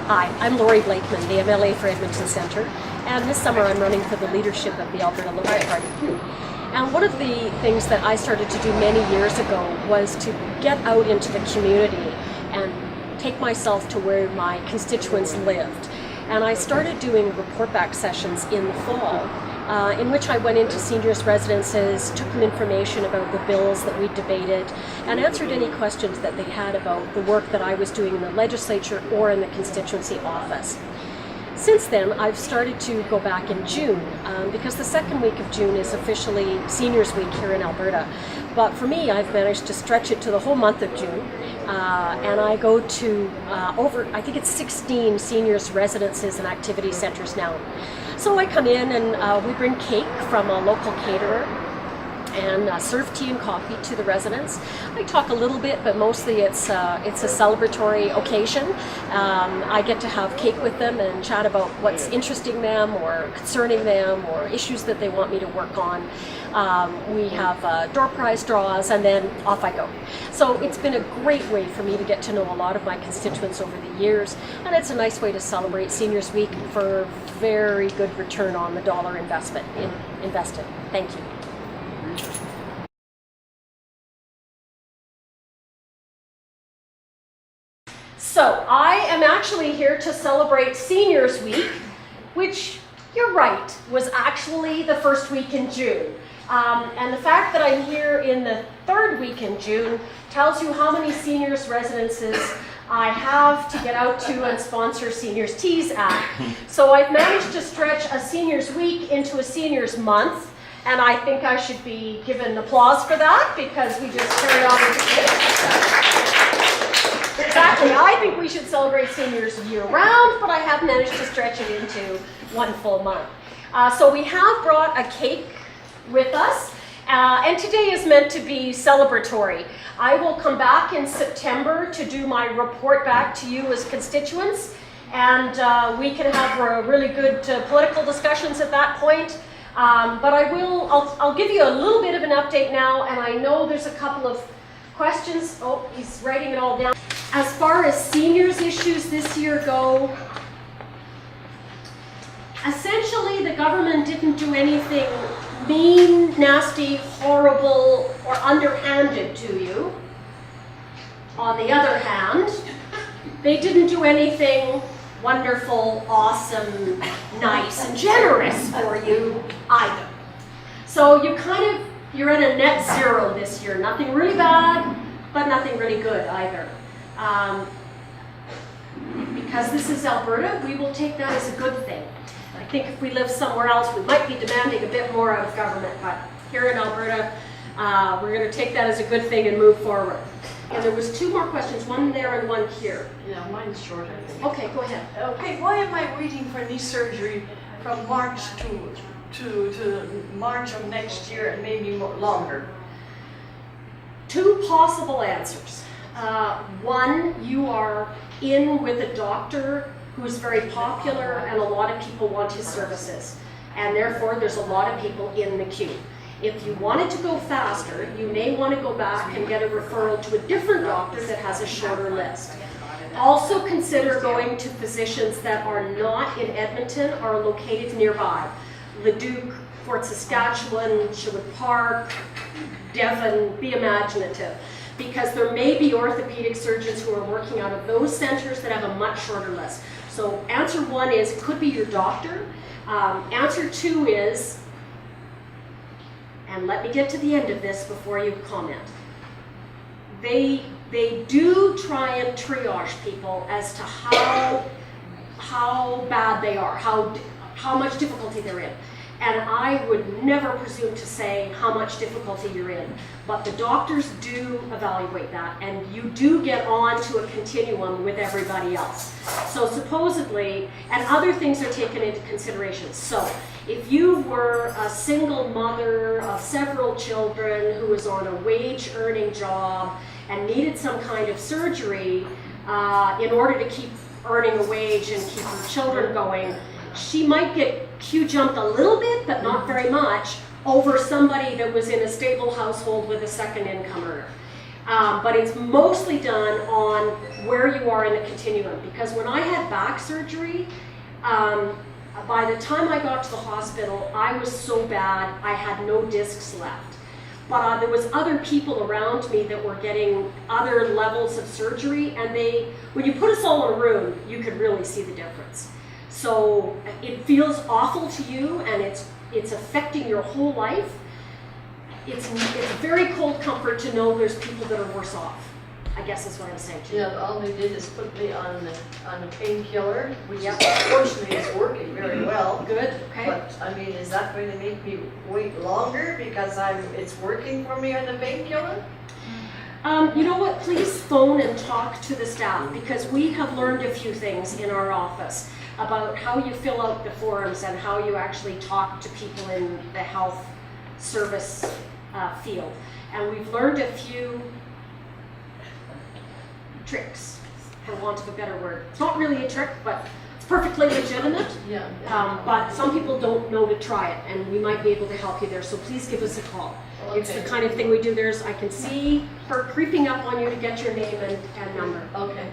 Hi, I'm Laurie Blakeman, the MLA for Edmonton Centre, and this summer I'm running for the leadership of the Alberta Liberal Party. And one of the things that I started to do many years ago was to get out into the community and take myself to where my constituents lived. And I started doing report back sessions in the fall, in which I went into seniors' residences, took them information about the bills that we debated, and answered any questions that they had about the work that I was doing in the legislature or in the constituency office. Since then, I've started to go back in June, because the second week of June is officially Seniors Week here in Alberta. But for me, I've managed to stretch it to the whole month of June, and I go to I think it's 16 seniors' residences and activity centres now. So I come in and we bring cake from a local caterer and serve tea and coffee to the residents. I talk a little bit, but mostly it's a celebratory occasion. I get to have cake with them and chat about what's interesting them or concerning them or issues that they want me to work on. We have door prize draws, and then off I go. So it's been a great way for me to get to know a lot of my constituents over the years, and it's a nice way to celebrate Seniors Week for very good return on the dollar invested. Thank you. So I am actually here to celebrate Seniors Week, which, you're right, was actually the first week in June. And the fact that I'm here in the third week in June tells you how many seniors residences I have to get out to and sponsor seniors teas at. So I've managed to stretch a Seniors Week into a Seniors Month, and I think I should be given applause for that because we just carried on with it. Exactly, I think we should celebrate seniors year-round, but I have managed to stretch it into one full month. So we have brought a cake with us, and today is meant to be celebratory. I will come back in September to do my report back to you as constituents, and we can have really good political discussions at that point. But I'll give you a little bit of an update now, and I know there's a couple of questions. Oh, he's writing it all down. As far as seniors issues this year go, essentially the government didn't do anything mean, nasty, horrible, or underhanded to you. On the other hand, they didn't do anything wonderful, awesome, nice, and generous for you either. So you're at a net zero this year. Nothing really bad, but nothing really good either. Because this is Alberta, we will take that as a good thing. I think if we live somewhere else, we might be demanding a bit more out of government, but here in Alberta, we're going to take that as a good thing and move forward. And there was two more questions, one there and one here. Yeah, mine's short, I think. Okay, go ahead. Okay, why am I waiting for knee surgery from March to March of next year and maybe more longer? Two possible answers. One, you are in with a doctor who is very popular and a lot of people want his services. And therefore, there's a lot of people in the queue. If you wanted to go faster, you may want to go back and get a referral to a different doctor that has a shorter list. Also consider going to physicians that are not in Edmonton or located nearby. Leduc, Fort Saskatchewan, Sherwood Park, Devon, be imaginative. Because there may be orthopedic surgeons who are working out of those centers that have a much shorter list. So answer one is, it could be your doctor. Answer two is, and let me get to the end of this before you comment. They do try and triage people as to how bad they are, how much difficulty they're in. And I would never presume to say how much difficulty you're in, but the doctors do evaluate that, and you do get on to a continuum with everybody else. So supposedly, and other things are taken into consideration. So if you were a single mother of several children who was on a wage-earning job and needed some kind of surgery in order to keep earning a wage and keep her children going, she might get Q-jumped a little bit, but not very much, over somebody that was in a stable household with a second income earner. But it's mostly done on where you are in the continuum, because when I had back surgery, by the time I got to the hospital, I was so bad I had no discs left. But there was other people around me that were getting other levels of surgery, and when you put us all in a room, you could really see the difference. So it feels awful to you, and it's affecting your whole life. It's a very cold comfort to know there's people that are worse off, I guess is what I'm saying to you. Yeah, all they did is put me on a painkiller, which is, fortunately is working very well. Good, okay. But I mean, is that going to make me wait longer because it's working for me on the painkiller? You know what, please phone and talk to the staff, because we have learned a few things in our office about how you fill out the forms and how you actually talk to people in the health service field. And we've learned a few tricks, for want of a better word. It's not really a trick, but it's perfectly legitimate. Yeah. But some people don't know to try it, and we might be able to help you there. So please give us a call. Okay. It's the kind of thing we do. I can see her creeping up on you to get your name and number. Okay.